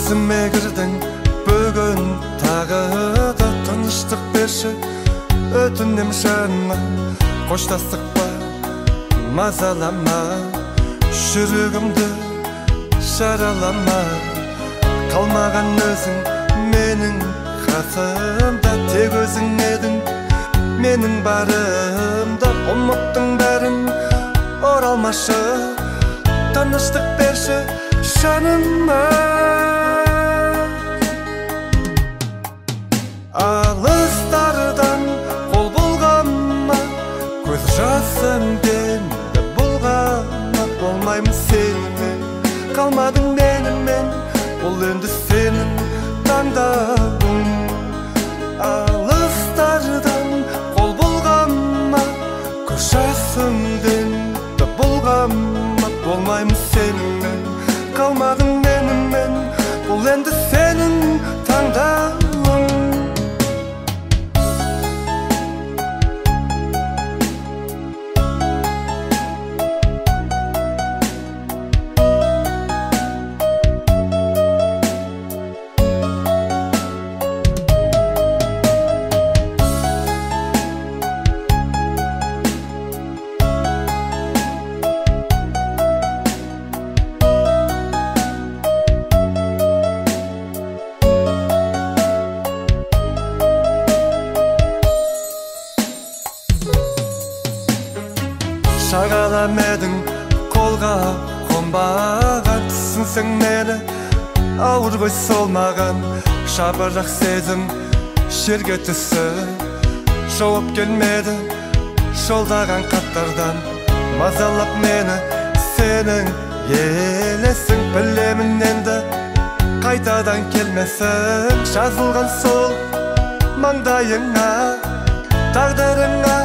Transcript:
Көзіме кірдің бүгін тағы да тыныштық берші өтінем жаныма қоштастықпа мазалама жүрегімді жаралама қалмаған өзің менің қасымда тек өзің едің менің барымда ұмыттың бәрін оралмашы тыныштық берші жаныма алыстардан қол бұлғама көз жасыңмен бұлғама болмаймын сенімен қалмадың менімен бұл енді сенің таңдауың алыстардан қол бұлғама көз жасыңмен бұлғама болмаймын сенімен қалмадың менімен бұл енді сенің таңдауың шағаламедың қолға қонбаған түсінсең мені ауыр ғой сол маған жапырақ сезім жерге түсіп жауап келмеді жолдаған хаттардан мазалап мені сенің елесің білемін енді қайтадан келмесің жазылған сол маңдайыңа тағдырыңа